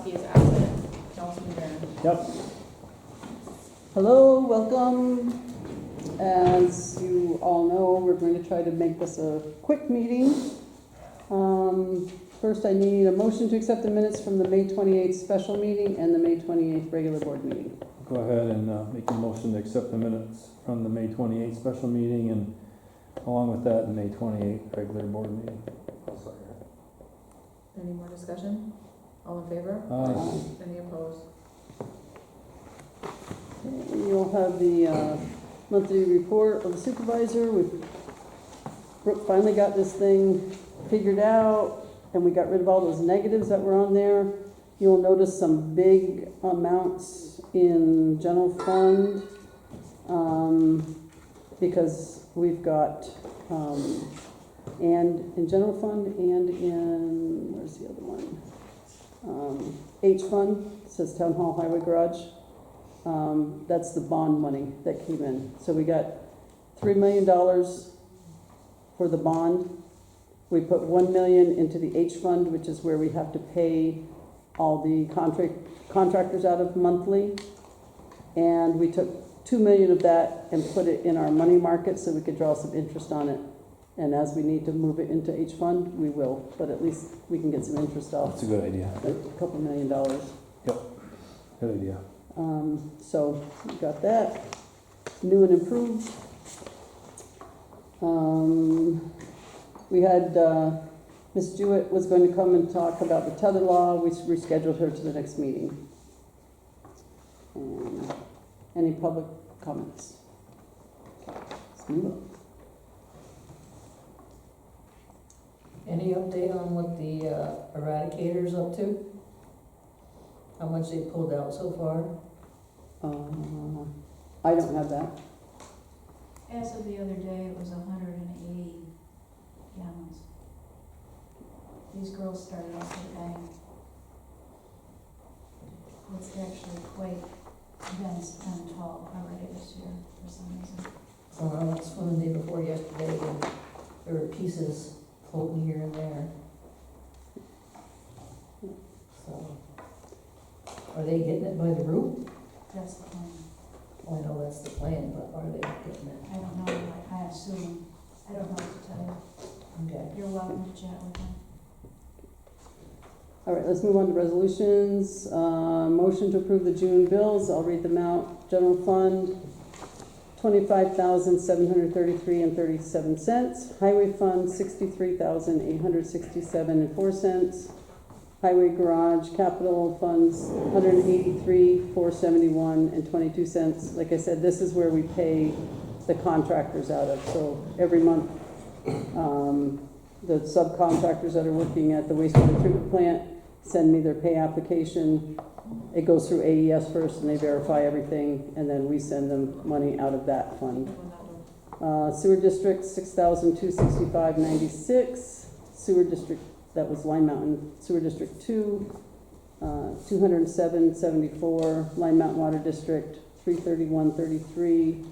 Kowalski is absent. Councilman Graham. Yep. Hello, welcome. As you all know, we're going to try to make this a quick meeting. First, I need a motion to accept the minutes from the May 28th special meeting and the May 28th regular board meeting. Go ahead and make a motion to accept the minutes from the May 28th special meeting and along with that, the May 28th regular board meeting. Any more discussion? All in favor? Aye. Any opposed? You'll have the monthly report of the supervisor. Brooke finally got this thing figured out, and we got rid of all those negatives that were on there. You'll notice some big amounts in general fund because we've got and in general fund and in, where's the other one? H fund, it says Town Hall Highway Garage. That's the bond money that came in. So we got $3 million for the bond. We put $1 million into the H fund, which is where we have to pay all the contractors out of monthly. And we took $2 million of that and put it in our money market so we could draw some interest on it. And as we need to move it into H fund, we will, but at least we can get some interest off. That's a good idea. A couple $1 million. Yep. Good idea. So we got that, new and improved. We had, Ms. Jewett was going to come and talk about the tether law. We rescheduled her to the next meeting. Any public comments? Let's move on. Any update on what the Eradicator's up to? How much they pulled out so far? I don't have that. As of the other day, it was 180 gallons. These girls started off with a bang. It's actually quite dense and tall already this year for some reason. I went swimming the day before yesterday and there were pieces floating here and there. So, are they getting it by the root? That's the plan. Well, I know that's the plan, but are they getting it? I don't know, I assume. I don't know what to tell you. Okay. You're welcome to chat with them. All right, let's move on to resolutions. Motion to approve the June bills. I'll read them out. General fund, $25,733.37. Highway fund, $63,867.04. Highway garage capital funds, $183,471.22. Like I said, this is where we pay the contractors out of. So every month, the subcontractors that are working at the wastewater treatment plant send me their pay application. It goes through AES first, and they verify everything, and then we send them money out of that fund. Sewer district, $6,265.96. Sewer district, that was Line Mountain. Sewer district 2, $207.74. Line Mountain Water District, $331.33.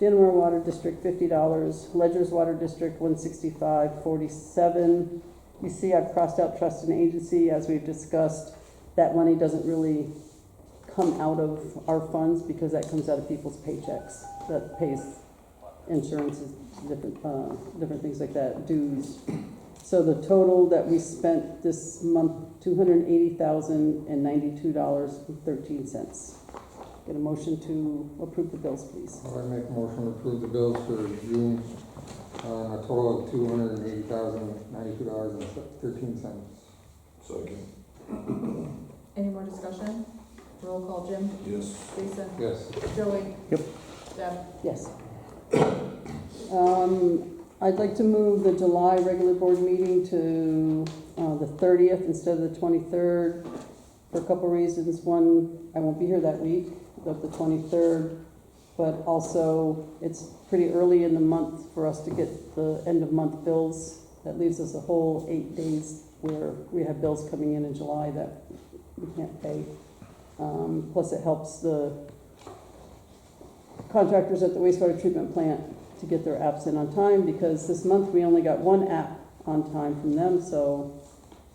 Dannemore Water District, $50. Ledgers Water District, $165.47. You see, I've crossed out trust and agency, as we've discussed. That money doesn't really come out of our funds because that comes out of people's paychecks. That pays insurances, different things like that, dues. So the total that we spent this month, $280,092.13. Get a motion to approve the bills, please. I make a motion to approve the bills for June, a total of $280,092.13. Second. Any more discussion? Roll call, Jim? Yes. Jason? Yes. Joey? Yep. Deb? Yes. I'd like to move the July regular board meeting to the 30th instead of the 23rd for a couple reasons. One, I won't be here that week of the 23rd, but also it's pretty early in the month for us to get the end of month bills. That leaves us a whole 8 days where we have bills coming in July that we can't pay. Plus it helps the contractors at the wastewater treatment plant to get their apps in on time, because this month we only got one app on time from them, so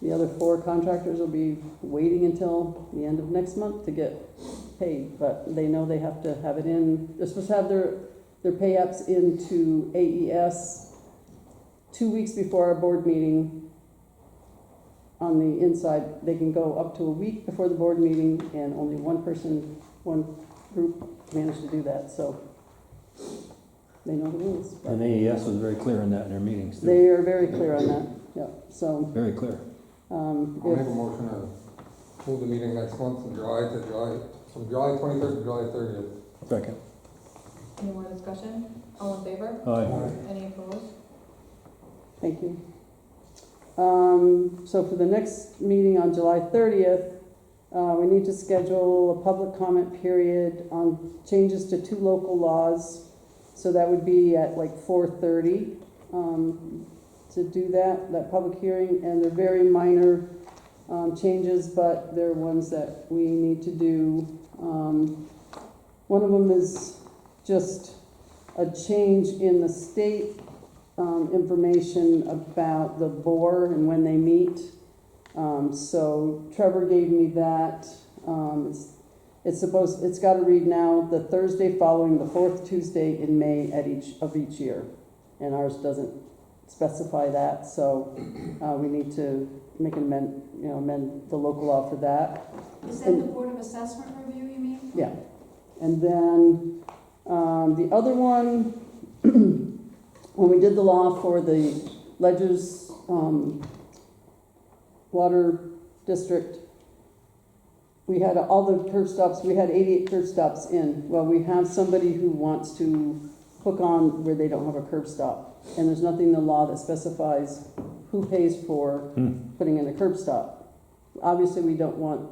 The other 4 contractors will be waiting until the end of next month to get paid, but they know they have to have it in, they're supposed to have their pay apps into AES 2 weeks before our board meeting. On the inside, they can go up to a week before the board meeting, and only one group managed to do that, so they know the rules. but And AES was very clear on that in their meetings too. They are very clear on that, yeah, so, Very clear. I'll make a if, motion to move the meeting next month from July 23rd to July 30th. Second. Any more discussion? All in favor? Aye. Any opposed? thank you. So for the next meeting on July 30th, we need to schedule a public comment period on changes to 2 local laws. So that would be at like 4:30 to do that public hearing. And they're very minor changes, but they're ones that we need to do. One of them is just a change in the state information about the BOR and when they meet. So Trevor gave me that. It's got to read now the Thursday following the 4th Tuesday in May of each year. And ours doesn't specify that, so we need to make an amend the local law for that. Is that the Board of Assessment review, you mean? Yeah. And then the other one, when we did the law for the Ledgers Water District, we had all the curb stops, we had 88 curb stops in. Well, we have somebody who wants to hook on where they don't have a curb stop. And there's nothing in the law that specifies who pays for putting in a curb stop. Obviously, we don't want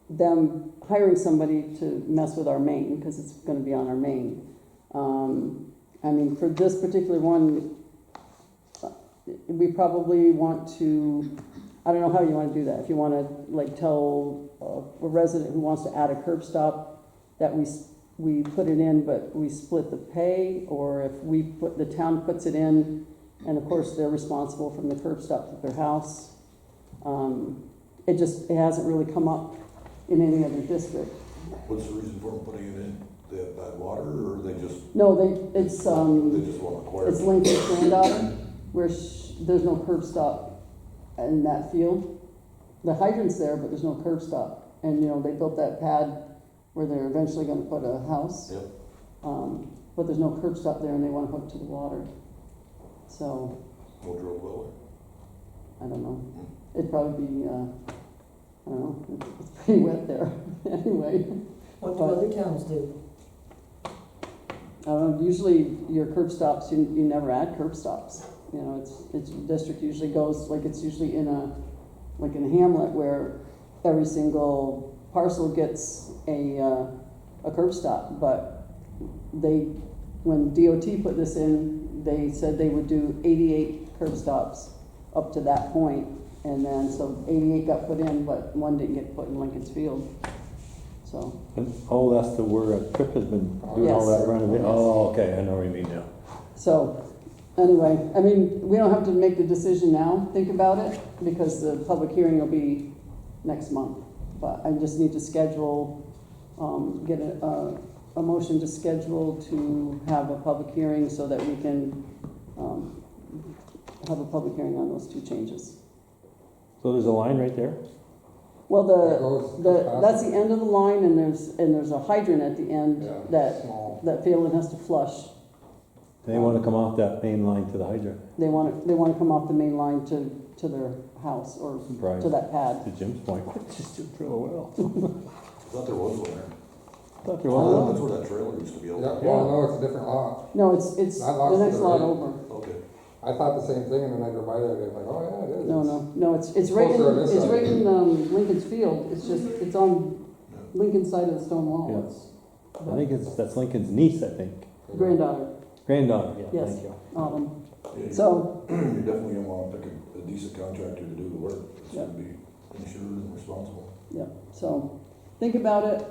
them hiring somebody to mess with our main, because it's going to be on our main. I mean, for this particular one, we probably want to, I don't know how you want to do that. If you want to like tell a resident who wants to add a curb stop that we put it in, but we split the pay, or if the town puts it in, and of course they're responsible from the curb stop to their house. It hasn't really come up in any other district. What's the reason for them putting it in? They have bad water, or they just, No, it's they just want to acquire? It's Lincoln's granddaughter, where there's no curb stop in that field. The hydrant's there, but there's no curb stop. And, they built that pad where they're eventually gonna put a house. Yep. But there's no curb stop there, and they wanna hook to the water. So, No drill well. I don't know. It'd probably be, I don't know, it's pretty wet there, anyway. What do other towns do? Usually your curb stops, you never add curb stops. It's district usually goes, like it's usually in a hamlet where every single parcel gets a curb stop. But when DOT put this in, they said they would do 88 curb stops up to that point. And then, so 88 got put in, but one didn't get put in Lincoln's Field. So, And, that's the where Trip has been doing all Yes. that renovation. Oh, okay, I know what you mean now. so, anyway, I mean, we don't have to make the decision now, think about it, because the public hearing will be next month. But I just need to schedule, get a motion to schedule to have a public hearing so that we can have a public hearing on those 2 changes. So there's a line right there? Well, That goes that's the end of the line, and there's a hydrant at the end Yeah, small. that Phelan has to flush. They want to come off that main line to the hydrant. They want to come off the main line to their house or Right. to that pad. To Jim's point, just drill a well. I thought there was one there. Thought there Oh, was that's where that trailer used to be. Yeah, Over. well, no, it's a different lot. No, it's That lot's the next to the lot right. over. Okay. I thought the same thing, and then I drove by there, and I'm like, oh, yeah, it is. No, it's right Closer on in, this it's side. right in Lincoln's Field. It's on Lincoln's side of the stone wall. Yeah. It's I think that's Lincoln's niece, I think. granddaughter, Granddaughter, yeah, Yes. thank you. Autumn. Yeah, So, you're definitely gonna want to pick a decent contractor to do the work. It's Yeah. gonna be insured and responsible. yeah, so think about it.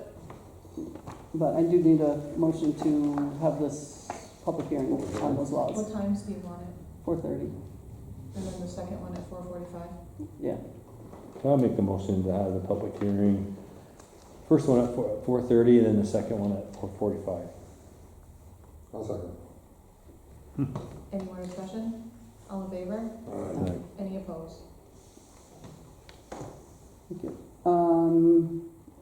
But I do need a motion to have this public hearing on those laws, What times do you want it? 4:30. And then the second one at 4:45. Yeah, I'll make the motion to have the public hearing. First one at 4:30, and then the second one at 4:45. I'll second. Any more discussion? All in favor? Aye. Any opposed? thank you.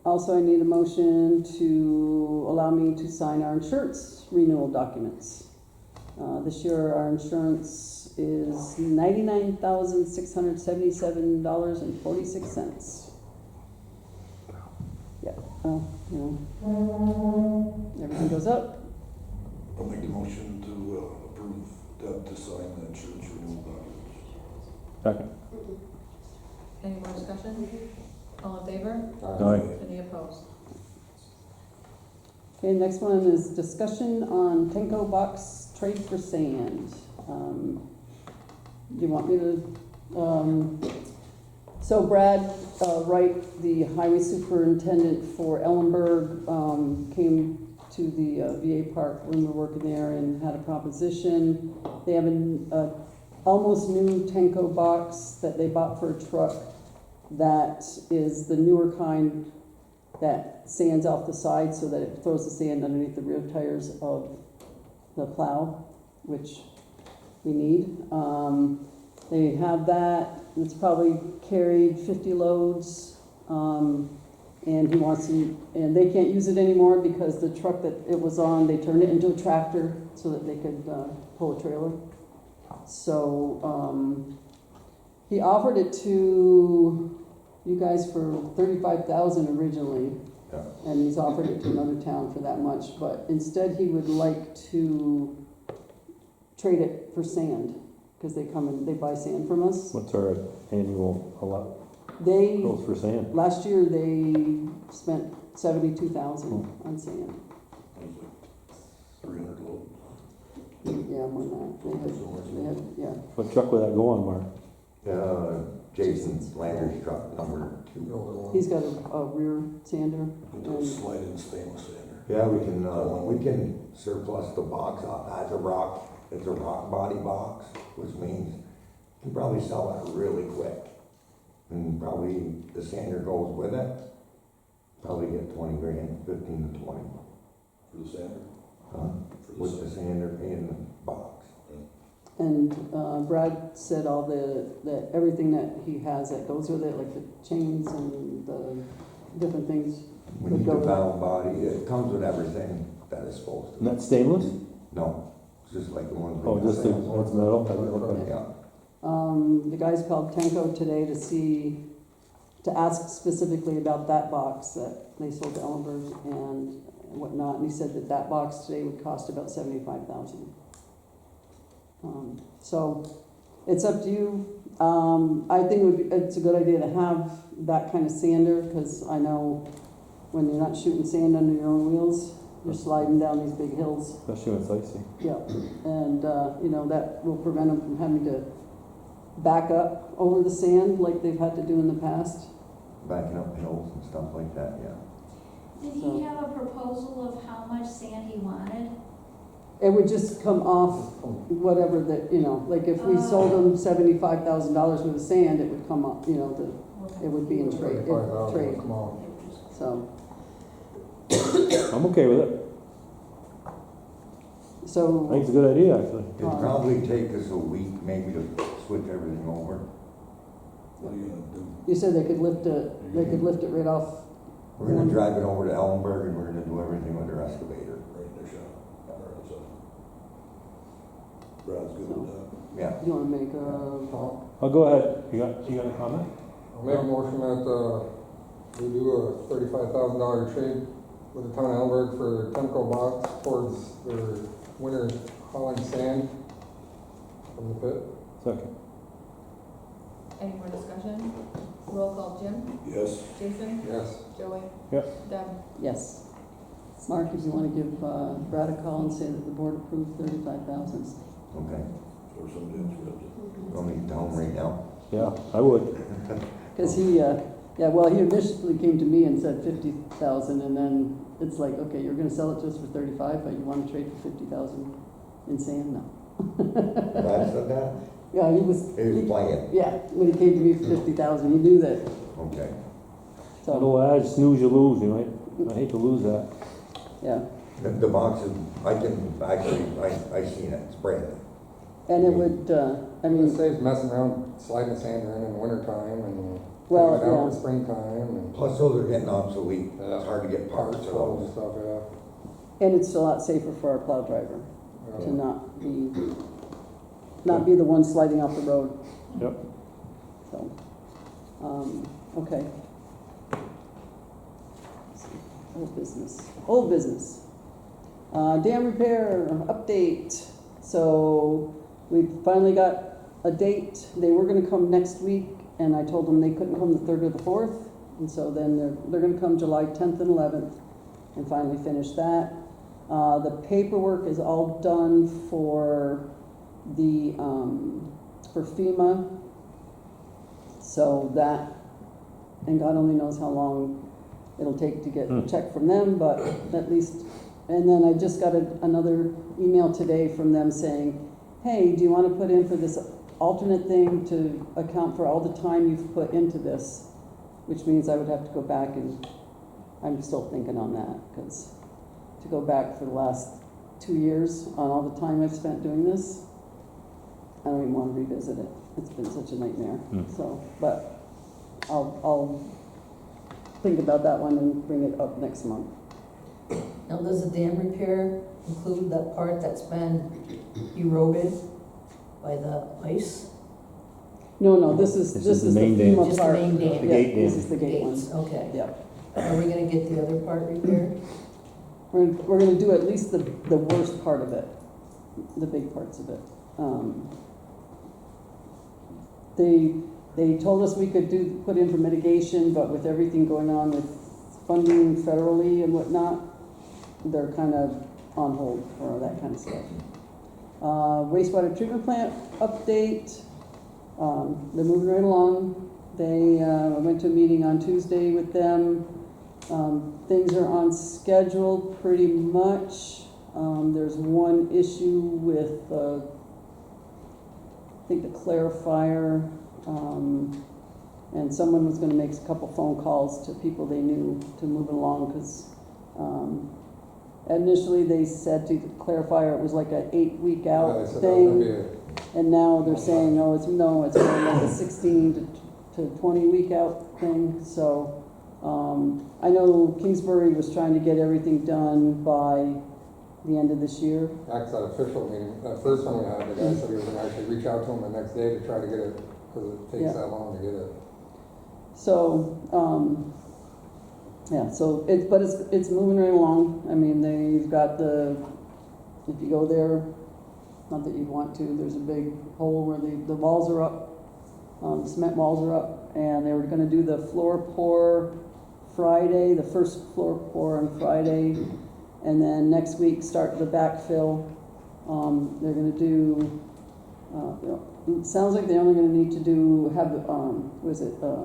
Also, I need a motion to allow me to sign our insurance renewal documents. This year, our insurance is $99,677.46. Yeah, you know, everything goes up. I'll make the motion to approve Deb to sign the insurance renewal documents. Second. Any more discussion? All in favor? Aye. Any opposed? Okay, next one is discussion on Tenko box trade for sand. Do you want me to, so Brad Wright, the highway superintendent for Ellenburg, came to the VA park when we were working there and had a proposition. They have an almost new Tenko box that they bought for a truck that is the newer kind that sands off the side so that it throws the sand underneath the rear tires of the plow, which we need. They have that. It's probably carried 50 loads. And he wants to, and they can't use it anymore because the truck that it was on, they turned it into a tractor so that they could pull a trailer. So he offered it to you guys for $35,000 originally, Yeah. and he's offered it to another town for that much. But instead, he would like to trade it for sand because they come and they buy sand from us. What's our annual allot They goes for sand? last year they spent $72,000 on sand. That was like 300 loads. Yeah, more than that. They had, yeah. What truck would that go on, Mark? Jason's Landers truck number The 2. older one. He's got a rear sander. Put those slide-in stainless sander. Yeah, we can surplus the box off. It's a rock body box, which means you can probably sell that really quick. And probably the sander goes with it. Probably get 20 grand, 15 to 20. For the sander? Huh? For the With the sander. sander in the box. And Brad said that everything that he has that goes with it, like the chains and the different things. We Would need go the with valve body. It comes with everything that it's supposed to. And that's stainless? No, it's just like the ones. we Oh, got just the, sales. it's metal? Yeah. The guys called Tenko today to ask specifically about that box that they sold to Ellenberg and whatnot. And he said that box today would cost about $75,000. So it's up to you. I think it's a good idea to have that kind of sander because I know when you're not shooting sand under your own wheels, you're sliding down these big hills. Especially when it's icy. Yeah, and, that will prevent them from having to back up over the sand like they've had to do in the past. Backing up hills and stuff like that, yeah. Did So- he have a proposal of how much sand he wanted? It would just come off whatever that, like if we sold them $75,000 worth of sand, it would come up, it would be in trade, 35,000 trade, come on. so. I'm okay with it. I think So, it's a good idea, actually. It'd probably take us a week maybe to switch everything over. What are you gonna do? you said they could lift it right off, We're gonna drive it over to Ellenburg and we're gonna do everything with their excavator. Right in their shop? Or outside? Brad's good with that. Yeah. you wanna make a, Oh, go ahead. You got a comment? I'll make a motion that, we do a $35,000 trade with the town of Ellenburg for Temco box towards their winter hauling sand from the pit. Second. Any more discussion? Roll call, Jim? Yes. Jason? Yes. Joey? Yep. Deb? yes. Mark, if you wanna give Brad a call and say that the board approved $35,000. Okay. Or somebody else grabs it. Want me to tell them right now? Yeah, I would. Because he initially came to me and said 50,000, and then it's like, okay, you're gonna sell it to us for 35, but you wanna trade for 50,000 in sand now. Brad said that? Yeah, he was, He was playing, yeah, when he came to me for 50,000, he knew that, okay. so, Little adage, snooze you lose, you might, I hate to lose that. yeah. The boxes, I can, actually, I seen it, it's brand new. And it would, I It mean, saves messing around, sliding the sander in the wintertime and Well, taking it out in yeah. the springtime and Plus those are getting obsolete, Yeah. it's hard to get parts parts of and those. stuff, yeah. and it's a lot safer for our plow driver to Yeah. not be the one sliding off the road. Yep. So, okay. Old business. Dam repair update. So we finally got a date. They were gonna come next week, and I told them they couldn't come the 3rd or the 4th. And so then they're gonna come July 10th and 11th and finally finish that. The paperwork is all done for the, for FEMA. So that, and God only knows how long it'll take to get a check from them, but at least, and then I just got another email today from them saying, hey, do you want to put in for this alternate thing to account for all the time you've put into this? Which means I would have to go back, and I'm still thinking on that, because to go back for the last 2 years on all the time I've spent doing this, I don't even want to revisit it. It's been such a nightmare. So, but I'll think about that one and bring it up next month. Now, does the dam repair include that part that's been eroded by the ice? No, this is This the is the main dam. FEMA Just the part. main dam? The Yeah, gate this dam. is the gate one. Gates, okay. Yep. Are we gonna get the other part repaired? We're gonna do at least the worst part of it, the big parts of it. They told us we could put in for mitigation, but with everything going on with funding federally and whatnot, they're kind of on hold for that kind of stuff. Wastewater treatment plant update, they're moving right along. I went to a meeting on Tuesday with them. Things are on schedule pretty much. There's one issue with, I think the clarifier, and someone was gonna make a couple phone calls to people they knew to move it along, because, initially they said to clarify it was like an 8-week Yeah, out they said that was gonna be thing, and now they're saying, it's more like a 16 to 20 week out thing, so, I know Kingsbury was trying to get everything done by the end of this year. That's that official meeting, that first one we had, the guy said he was gonna actually reach out to him the next day to try to get it, because it Yeah. takes that long to get it. So, yeah, so it's moving right along. I mean, they've got if you go there, not that you'd want to, there's a big hole where the walls are up, the cement walls are up, and they were gonna do the floor pour Friday, the first floor pour on Friday, and then next week start the backfill. They're gonna do, it sounds like they're only gonna need to have,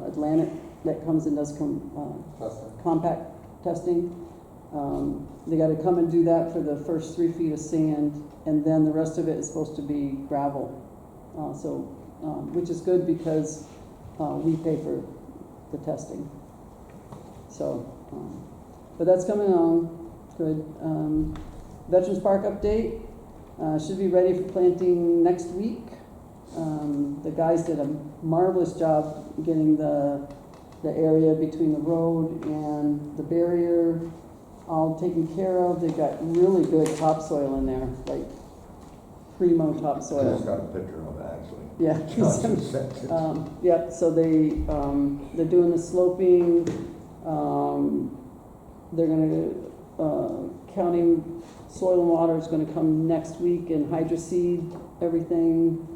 Atlantic that comes and does Testing. compact testing. They gotta come and do that for the first 3 feet of sand, and then the rest of it is supposed to be gravel. Which is good because, we pay for the testing. So, but that's coming along, good. Veterans Park update, should be ready for planting next week. The guys did a marvelous job getting the area between the road and the barrier all taken care of. They've got really good topsoil in there, like primo I just topsoil. got a picture of it, actually. Yeah. Johnson sent it. Yep, so they're doing the sloping, they're gonna, counting soil and water is gonna come next week and hydroseed everything.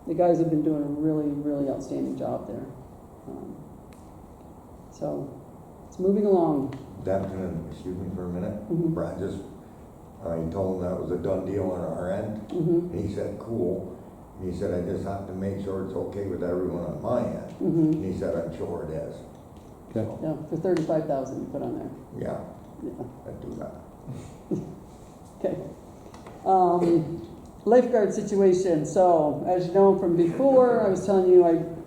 The guys have been doing a really, really outstanding job there. So, it's moving along. Excuse me for a minute, Mhm. Brad I told him that was a done deal on our end, Mm-hmm, and he said, cool. And he said, I just have to make sure it's okay with everyone on my end. mm-hmm, And he said, I'm sure it is. Okay. yeah, for 35,000 you put on there, Yeah, yeah. I'd do that. Okay. lifeguard situation. So, as you know from before, I was telling you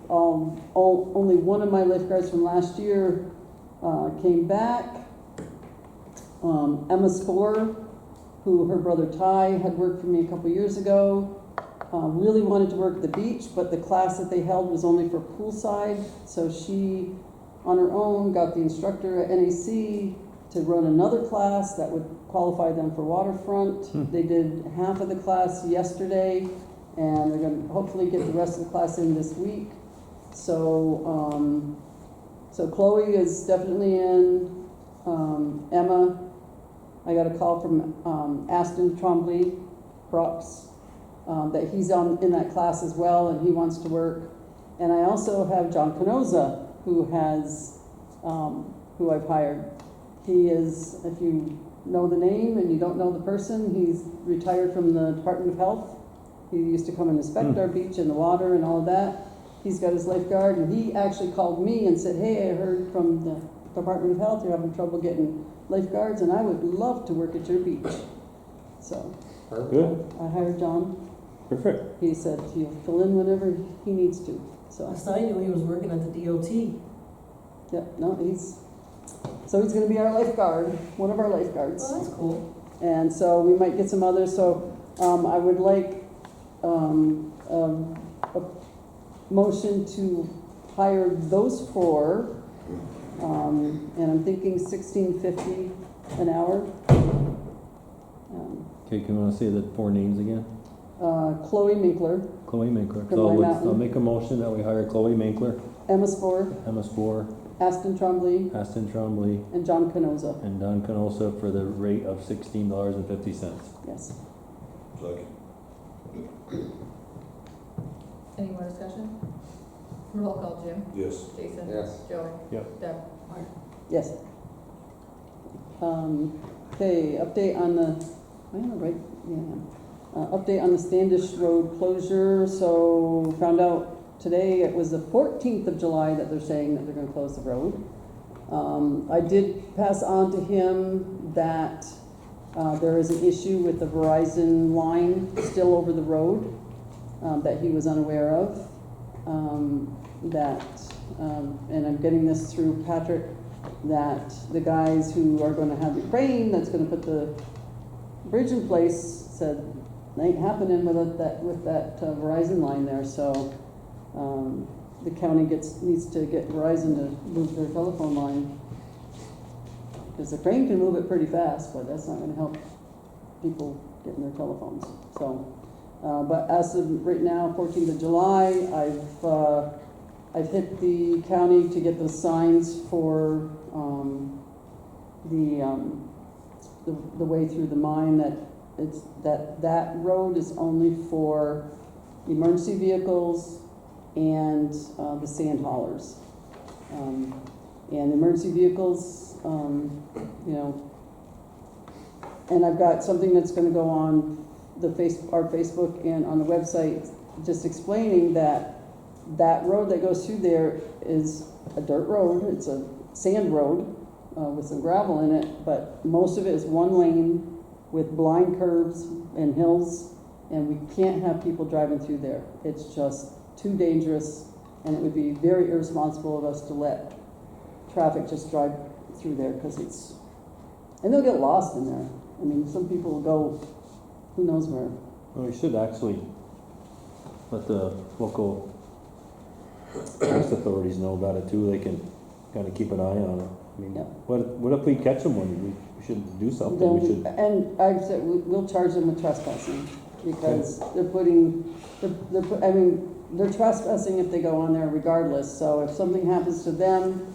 only one of my lifeguards from last year came back. Emma Sporer, who her brother Ty had worked for me a couple years ago, really wanted to work at the beach, but the class that they held was only for poolside. So she, on her own, got the instructor at NAC to run another class that would qualify them for waterfront. They did half of the class yesterday, and they're going to hopefully get the rest of the class in this week. So, so Chloe is definitely in. Emma, I got a call from Aston Trombley Brooks that he's in that class as well, and he wants to work. And I also have John Canoza, who I've hired. He is, if you know the name and you don't know the person, he's retired from the Department of Health. He used to come and inspect our beach and the water and all of that. He's got his lifeguard, and he actually called me and said, hey, I heard from the Department of Health you're having trouble getting lifeguards, and I would love to work at your beach. So Good, I hired John. perfect. He said he'll fill in whenever he needs to. So Last I knew, he was working at the DOT. yeah, no, he's going to be our lifeguard, one of our lifeguards. Oh, that's cool. And so we might get some others. So I would like a motion to hire those four. And I'm thinking $16.50 an hour. Okay, can you want to say the four names again? Chloe Minkler, Chloe Minkler. From So Lime I'll Mountain. make a motion that we hire Chloe Minkler, Emma Sporer, Emma Sporer, Aston Trombley, Aston Trombley, and John Canoza. and Don Canosa for the rate of $16.50. Yes. Second. Any more discussion? Roll call, Jim. Yes. Jason. Yes. Joey. Yep. Deb. Yes. Okay, update on the, update on the Standish Road closure. So found out today it was the 14th of July that they're saying that they're going to close the road. I did pass on to him that there is an issue with the Verizon line still over the road that he was unaware of. And I'm getting this through Patrick, that the guys who are going to have the crane that's going to put the bridge in place said it ain't happening with that Verizon line there. So the county needs to get Verizon to move their telephone line, because the crane can move it pretty fast, but that's not going to help people getting their telephones. So, but as of right now, 14th of July, I've hit the county to get the signs for the way through the mine, that road is only for emergency vehicles and the sand haulers. And emergency vehicles, and I've got something that's going to go on our Facebook and on the website, just explaining that road that goes through there is a dirt road. It's a sand road with some gravel in it, but most of it is one lane with blind curves and hills, and we can't have people driving through there. It's just too dangerous, and it would be very irresponsible of us to let traffic just drive through there, because and they'll get lost in there. I mean, some people will go who knows where. Well, we should actually let the local police authorities know about it too. They can kind of keep an eye on it. I mean, Yeah. what if we catch them when we should do something? We should. And I've said we'll charge them with trespassing, because they're trespassing if they go on there regardless. So if something happens to them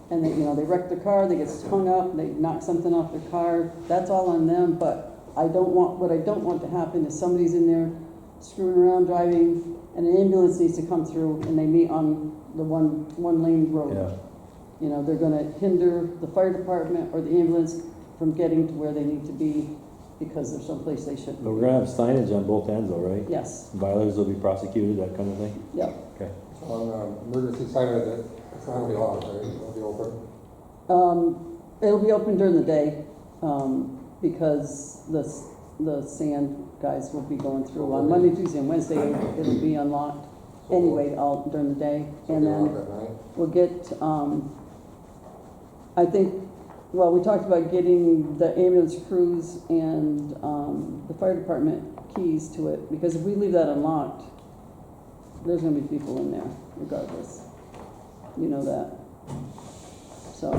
and they wreck their car, they get hung up, they knock something off their car, that's all on them. But what I don't want to happen is somebody's in there screwing around driving, and an ambulance needs to come through, and they meet on the one lane road. Yeah. They're going to hinder the fire department or the ambulance from getting to where they need to be, because there's someplace they shouldn't. But we're gonna have signage on both ends, though, right? Yes. Violators will be prosecuted, that kind of thing. Yep. Okay. On emergency side of it, it's not gonna be locked, right? It'll be open. It'll be open during the day, because the sand guys will be going through on Monday, Tuesday, and Wednesday. It'll be unlocked anyway, all during the day. And then At night. we'll get, I think, well, we talked about getting the ambulance crews and, the fire department keys to it, because if we leave that unlocked, there's gonna be people in there regardless. You know that. So,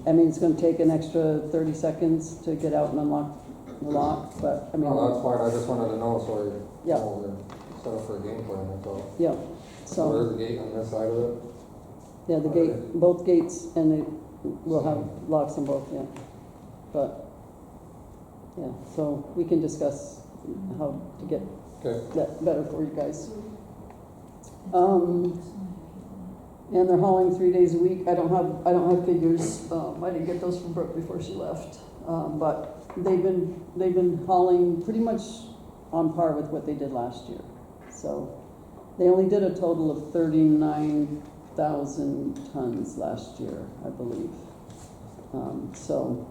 I mean, it's gonna take an extra 30 seconds to get out and unlock the lock, but, I mean. No, that's fine, I just wanted to know, so I Yeah. know we're set up for a game plan, that's all. Yeah, So so, there's a gate on this side of it? yeah, the gate, both gates, and they will have locks on both, yeah. But, yeah, so we can discuss how to get Okay. that better for you guys. And they're hauling 3 days a week. I don't have figures. I didn't get those from Brooke before she left. But they've been hauling pretty much on par with what they did last year. So they only did a total of 39,000 tons last year, I believe. So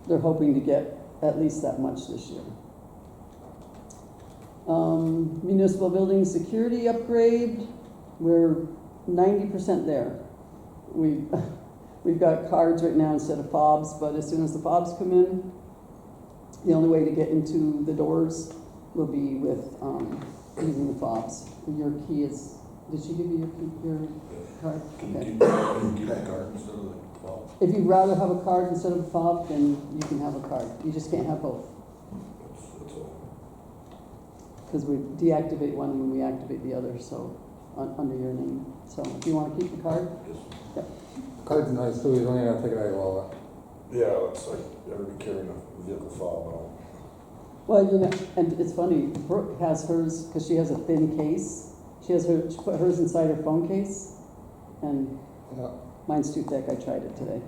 they're hoping to get at least that much this year. Municipal building security upgrade, we're 90% there. We've got cards right now instead of fobs, but as soon as the fobs come in, the only way to get into the doors will be with using the fobs. Your key is, did she give you your card? Can Okay. you keep the card instead of the fob? If you'd rather have a card instead of a fob, then you can have a card. You just can't have both, That's all. because we deactivate one when we activate the other, so, under your name. So if you want to keep the card, Yes. Card's nice too, you don't even have to take it out of your wallet. Yeah, it's like, everybody carrying a vehicle fob out. well, you know, and it's funny, Brooke has hers, because she has a thin case. She put hers inside her phone case, and Yeah. mine's too thick. I tried it today.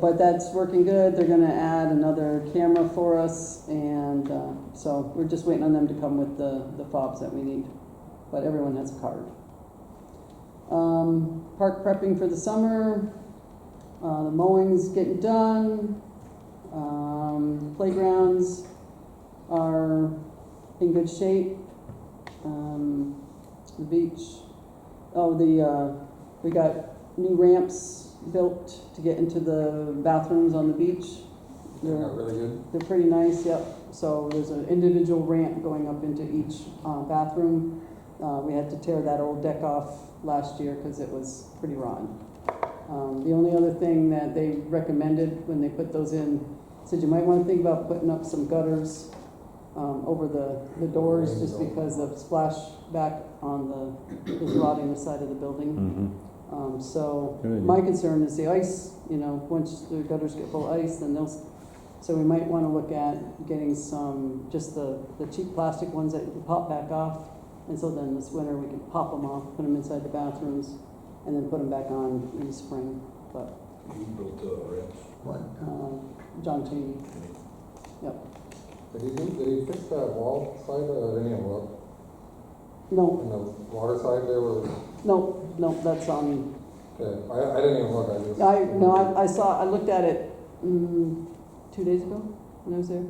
But that's working good. They're gonna add another camera for us, and, so we're just waiting on them to come with the fobs that we need. But everyone has a card. Park prepping for the summer, the mowing's getting done, playgrounds are in good shape. The beach, we got new ramps built to get into the bathrooms on the beach. Yeah, really good. They're pretty nice, yep. So there's an individual ramp going up into each bathroom. We had to tear that old deck off last year because it was pretty rotten. The only other thing that they recommended when they put those in, said you might want to think about putting up some gutters over the doors, just because the splash back on is rotting the side of the building. So Good idea. my concern is the ice, once the gutters get full of ice, then so we might want to look at getting some, just the cheap plastic ones that you can pop back off. And so then this winter we can pop them off, put them inside the bathrooms, and then put them back on in the spring. But You built ramps. What? John Cheney, Did he fix that wall side or any of them? no, On the water side there was, no, that's on. okay, I didn't even look, I just. I looked at it 2 days ago when I was there.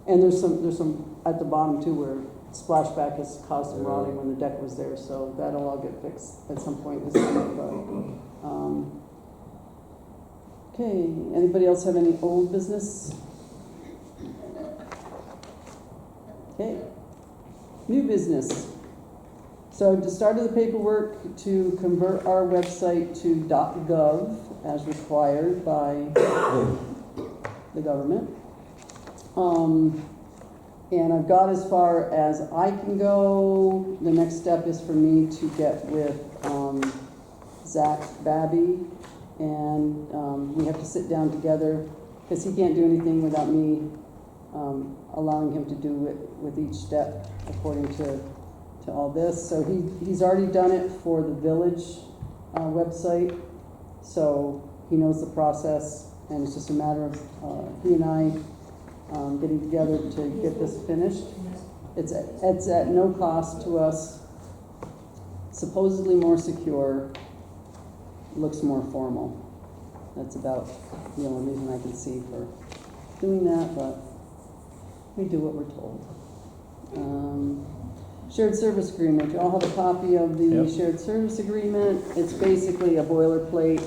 And there's some at the bottom too where splashback has caused some Yeah. rotting when the deck was there, so that'll all get fixed at some point this year. But, okay, anybody else have any old business? Okay, new business. So I just started the paperwork to convert our website to .gov as required by the government. And I've got as far as I can go. The next step is for me to get with Zach Babby, and we have to sit down together because he can't do anything without me allowing him to do it with each step according to all this. So he's already done it for the village website, so he knows the process, and it's just a matter of he and I getting together to get this finished. It's at no cost to us, supposedly more secure, looks more formal. That's about the only reason I can see for doing that, but we do what we're told. Shared service agreement, you all have a copy of the Yep. shared service agreement. It's basically a boilerplate.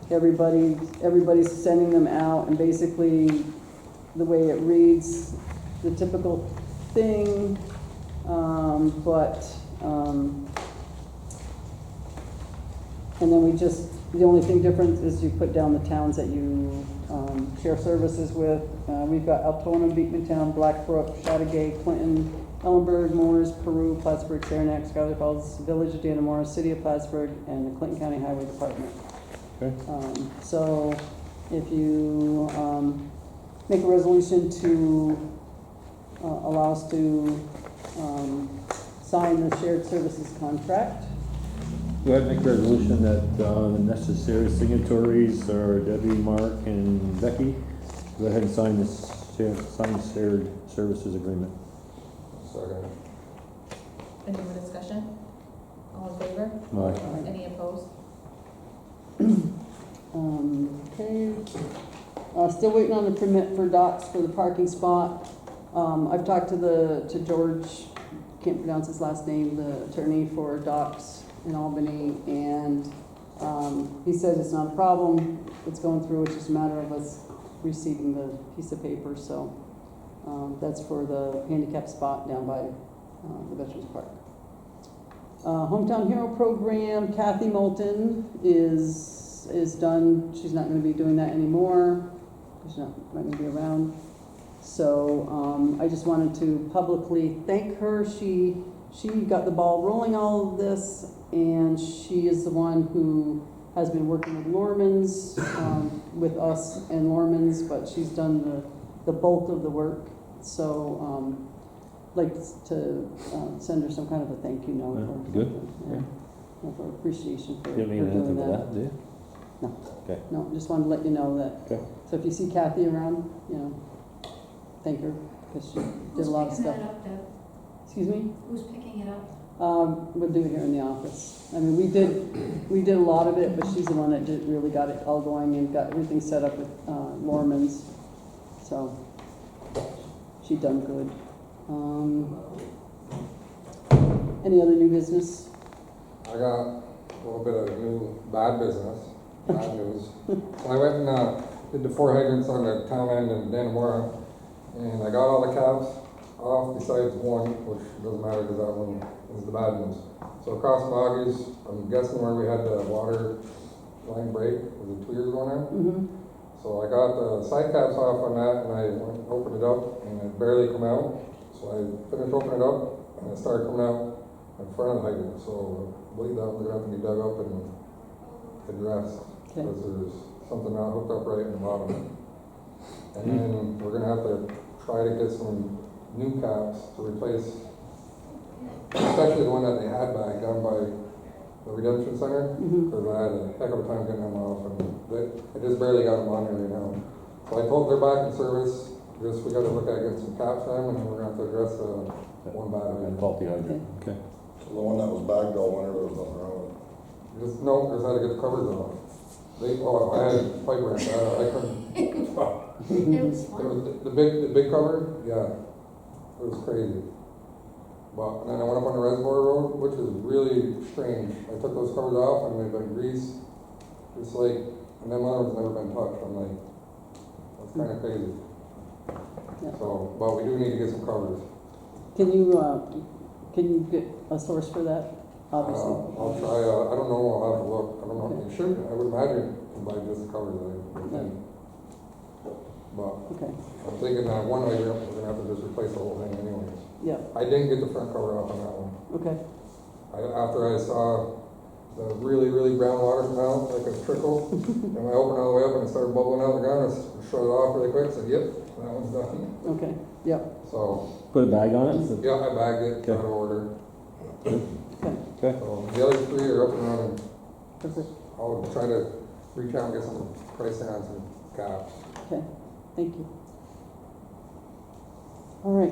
Everybody's sending them out, and basically the way it reads, the typical thing, and then the only thing different is you put down the towns that you share services with. We've got Altona, Beekmantown, Blackbrook, Chateaugay, Clinton, Ellenburg, Moores, Peru, Plattsburgh, Saranac, Schuyler Falls, Village of Dannemora, City of Plattsburgh, and the Clinton County Highway Department. Okay. So if you make a resolution to allow us to sign the shared services contract. Go ahead and make a resolution that the necessary signatories are Debbie, Mark, and Becky. Go ahead and sign this shared services agreement. Second. Any more discussion? All in favor? Aye. Any opposed? Okay. Still waiting on the permit for docks for the parking spot. I've talked to George, can't pronounce his last name, the attorney for docks in Albany, and he said it's not a problem. It's going through. It's just a matter of us receiving the piece of paper. So that's for the handicap spot down by the Veterans Park. Hometown Hero Program, Kathy Moulton is done. She's not going to be doing that anymore. She's not going to be around. So I just wanted to publicly thank her. She got the ball rolling all of this, and she is the one who has been working with Lorman's, with us and Lorman's, but she's done the bulk of the work. So like to send her some kind of a thank you note. Or Good. something, yeah, for appreciation for You have her anything doing for that. that, do you? No. Okay. No, just wanted to let you know that. Okay. So if you see Kathy around, thank her, because she did a lot of Who's stuff. picking that up, Deb? Excuse me? Who's picking it up? We'll do it here in the office. I mean, we did a lot of it, but she's the one that really got it all going and got everything set up with Lorman's. So she done good. Any other new business? I got a little bit of new bad business, bad news. So I went and did the 4 hydrants on the town end in Dannemora, and I got all the caps off besides one, which doesn't matter because that one is the bad news. So across Moggy's, I'm guessing where we had the water line break, was it 2 years ago now? Mm-hmm. So I got the side caps off on that, and I went and opened it up, and it barely come out. So I finished opening it up, and it started coming out in front of the hydrant. So I believe that one's gonna have to be dug up and addressed, Okay. because there's something not hooked up right in the bottom. And then we're gonna have to try to get some new caps to replace, especially the one that they had back down by the Redemption Center, Mm-hmm. because I had a heck of a time getting them off, and I just barely got them on there right now. So I told them they're back in service, just we gotta look at getting some caps on them, and then we're gonna have to address one bad And one. faulty hydrant, okay. The one that was bagged all winter, there was nothing wrong with it. Just had to get the covers off. I had pipe wrench, I couldn't. It was fun. The big cover, yeah, it was crazy. But then I went up on the Reservoir Road, which is really strange. I took those covers off and they've been greased, just like, and them others never been touched. I'm like, that's kind of crazy. Yeah. So, but we do need to get some covers. Can you get a source for that? Obviously. I'll try, I don't know, I'll have to look. I don't know, you should, I would imagine you can buy just the covers, I would think. But Okay. I'm thinking that one hydrant, we're gonna have to just replace the whole thing anyways. Yeah. I didn't get the front cover off on that one. Okay. After I saw the really, really brown water come out, like a trickle, and I opened all the way up and it started bubbling out of the ground, I shut it off really quick, said, yep, that one's done. Okay. Yep. So, Put a bag on it? yeah, I bagged it, Okay. got it ordered. Okay. Okay. So the other 3 are up and running. Perfect. I'll try to reach out and get some pricing on some caps. Okay. Thank you. All right.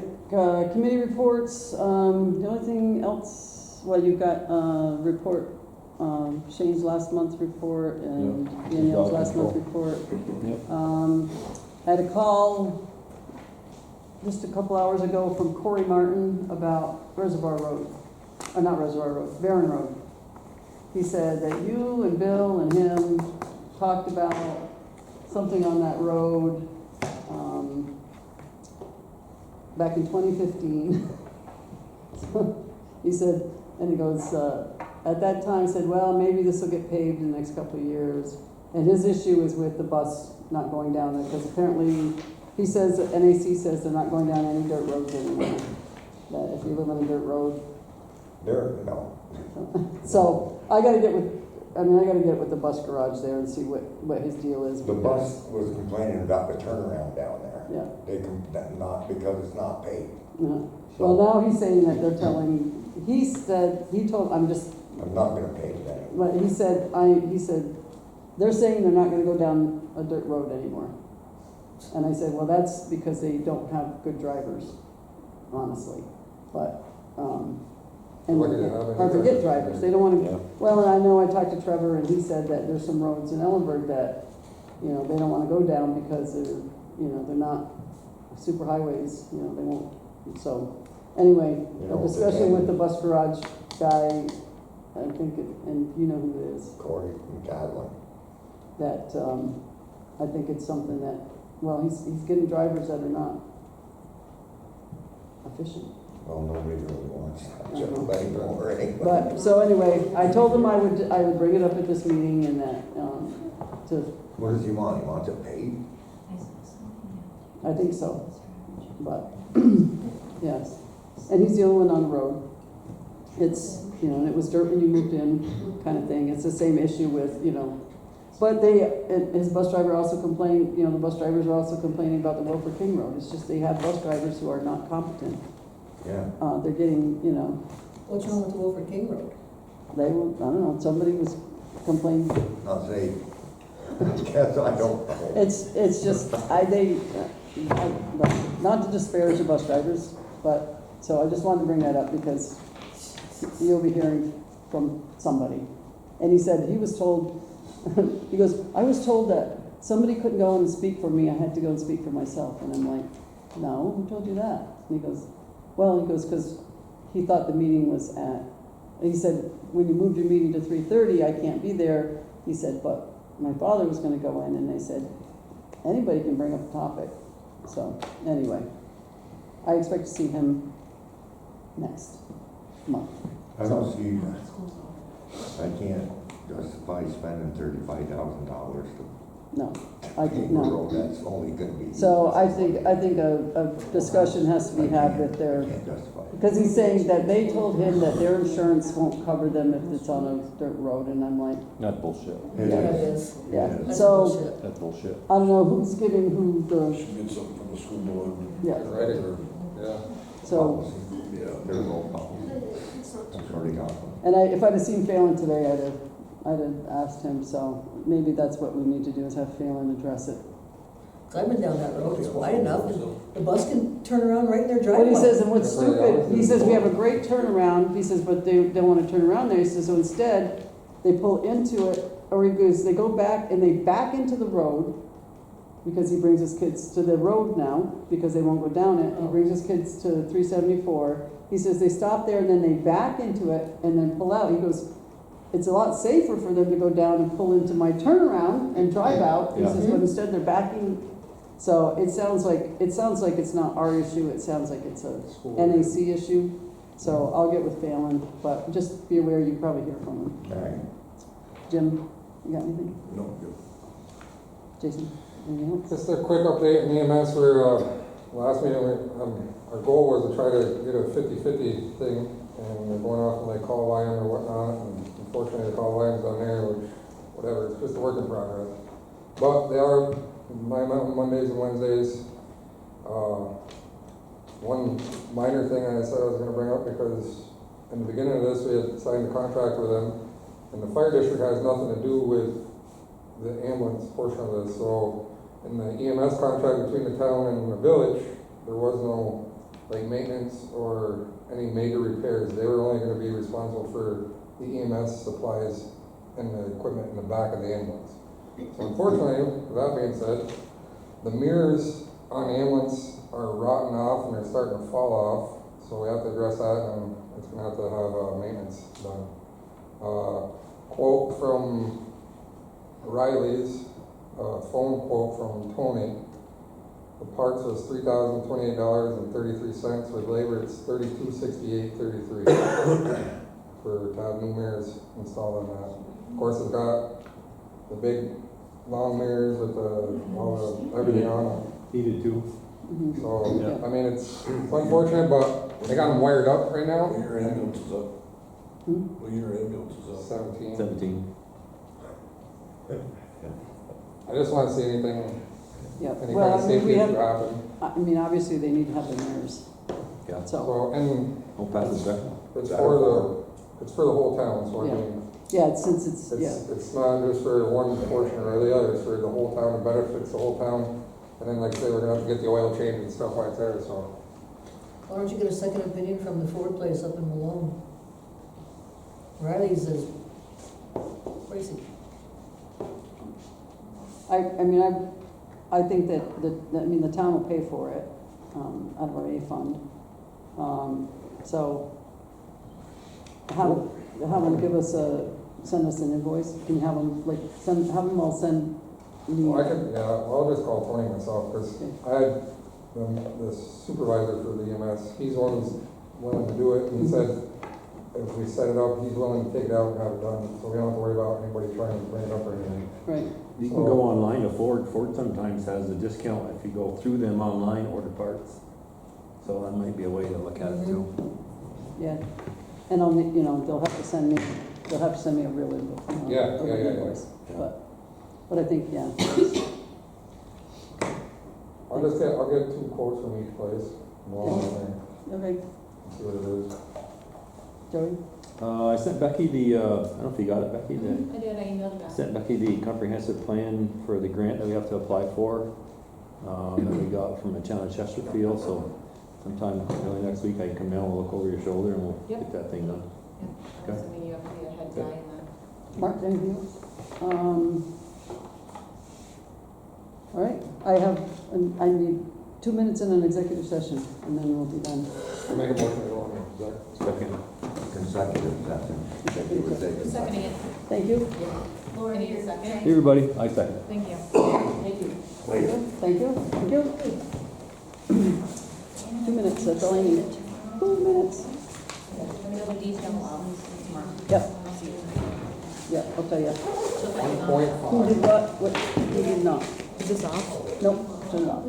Committee reports. The only thing else, well, you've got a report Shane's last month's report and Yeah. Danielle's Dog last month's control. report. Yep. Had a call just a couple hours ago from Corey Martin about Reservoir Road, or not Reservoir Road, Barron Road. He said that you and Bill and him talked about something on that road, back in 2015. He said, and he goes, at that time said, well, maybe this will get paved in the next couple of years. And his issue is with the bus not going down there, because apparently, he says, that NAC says they're not going down any dirt roads anymore. That if you live on a dirt road. No. So, I gotta get with the bus garage there and see what his deal is. The bus was complaining about the turnaround down there. Yeah. Not because it's not paved. Yeah. Well, now he's saying that they're telling, I'm not gonna pave it anymore. but he said, they're saying they're not gonna go down a dirt road anymore. And I said, well, that's because they don't have good drivers, honestly. But, Lucky to have any or forget drivers. drivers, they don't wanna, Yeah. well, and I know I talked to Trevor and he said that there's some roads in Ellenburg that, they don't wanna go down because they're not super highways, they won't. So, anyway, a discussion with the bus garage guy, I think, and you know who it is, Corey and Cadlin. that, I think it's something that, well, he's getting drivers that are not efficient. Well, nobody really wants that I know. job anymore anyway. But, so anyway, I told him I would bring it up at this meeting and that, What does he want? He wants it paved? I think so, but, yes. And he's the only one on the road. It's, and it was dirt when you moved in, kind of thing. It's the same issue with, but his bus driver also complained, the bus drivers are also complaining about the Wilford King Road. It's just they have bus drivers who are not competent. Yeah. They're getting, What's wrong with the Wilford King Road? I don't know, somebody was complaining. Not say, guess I don't know. It's just, not to disparage the bus drivers, but, so I just wanted to bring that up because you'll be hearing from somebody. And he said, he was told, he goes, I was told that somebody couldn't go in and speak for me, I had to go and speak for myself. And I'm like, no, who told you that? And he goes, because he thought the meeting was at, he said, when you moved your meeting to 3:30, I can't be there. He said, but my father was gonna go in, and they said, anybody can bring up a topic. So, anyway, I expect to see him next month. I don't see, I can't justify spending $35,000 No, to I pave a no. road that's only gonna be. So I think a discussion has to be had with their, Can't justify it. because he's saying that they told him that their insurance won't cover them if it's on a dirt road, and I'm like, That's bullshit. It Yeah, it is. is. yeah. It is. That's So, bullshit. That's bullshit. I don't know who's giving who the, Should get something from the school board. yeah, Right, yeah. so, Policy. Yeah. There's no policy. That's already got one. and if I'd have seen Phelan today, I'd have asked him, so maybe that's what we need to do, is have Phelan address it. 'Cause I've been down that road, it's wide enough, and the bus can turn around right in their What driveway. he says, and what's That's right, stupid, he says we have a great turnaround, he says, but they don't wanna turn around there, he says, so instead, they pull into it, or he goes, they go back, and they back into the road, because he brings his kids to the road now, because they won't go down it, he brings his kids to 374, he says they stop there, and then they back into it, and then pull out, he goes, it's a lot safer for them to go down and pull into my turnaround and drive out, he Yeah. says, but instead they're backing. So it sounds like it's not our issue, it sounds like it's a NAC issue. So I'll get with Phelan, but just be aware, you probably hear from him. All right. Jim, you got anything? No, good. Jason, anything else? Just a quick update in EMS for, last meeting, our goal was to try to get a 50-50 thing, and we're going off like call volume or whatnot, and unfortunately the call volume's on there, which, whatever, it's just a work in progress. But they are, my Mondays and Wednesdays. One minor thing I said I was gonna bring up, because in the beginning of this, we had signed a contract with them, and the fire district has nothing to do with the ambulance portion of this, so in the EMS contract between the town and the village, there was no, like, maintenance or any major repairs. They were only gonna be responsible for the EMS supplies and the equipment in the back of the ambulance. So unfortunately, with that being said, the mirrors on the ambulance are rotting off and they're starting to fall off, so we have to address that, and it's gonna have to have, maintenance done. Quote from Riley's, phone quote from Tony. The parts was $3,028.33, with labor it's $3268.33 for to have new mirrors installed on that. Of course, it's got the big long mirrors with all the everything on them. Needed to. Mhm. So, Yeah. I mean, it's unfortunate, but they got them wired up right now. Well, your ambulance is up. Hmm? Well, your ambulance is up. 17. 17. I just want to see anything, Yeah, any well, kind of I mean, we safety issue have, happen. I mean, obviously, they need to have the mirrors, Yeah. so, So, and Don't pass it back. it's for the whole town, so I Yeah. mean, yeah, since it's, yeah, it's not just for one portion or the other, it's for the whole town, it benefits the whole town. And then, like I say, we're gonna have to get the oil change and stuff like that, so. Why don't you get a second opinion from the Ford place up in Malone? Riley's is crazy. I mean, I think that, I mean, the town will pay for it, out of our A fund. So, have them give us send us an invoice, can you have them, like, have them all send me? Well, I'll just call Tony myself, because I had the supervisor for the EMS, he's the one who's willing to do it, and he said, if we set it up, he's willing to take it out and have it done, so we don't have to worry about anybody trying to bring it up or anything. Right, You can go online to Ford. Ford sometimes has a discount if you go through them online, order parts. So that might be a way to look at it too. yeah, and I'll, you know, they'll have to send me a real invoice. Yeah. Invoice, but I think, yeah, I'll get 2 quotes from each place, and go on there, okay, see what it is. Joey? I sent Becky the, I don't know if you got it, Becky, I did, I emailed back. sent Becky the comprehensive plan for the grant that we have to apply for. That we got from the town of Chesterfield, so sometime early next week I can come down, we'll look over your shoulder and we'll Yep. get that thing done. Yeah, Okay. assuming you have to be a head guy in that. Mark, anything else? All right, I need 2 minutes in an executive session, and then we'll be done. I'll make a motion to go on there. Second. Consecutive session. Seconding it. Thank you, Laura, need a second? Hey, everybody, I second it. Thank you. Thank you. Later. thank you. 2 minutes, that's all I need. 2 minutes. Let me know the details tomorrow. Yep, I'll see you. yeah, I'll tell you. 1.5. Who did what, who did not? Is this off? Nope, turn it off.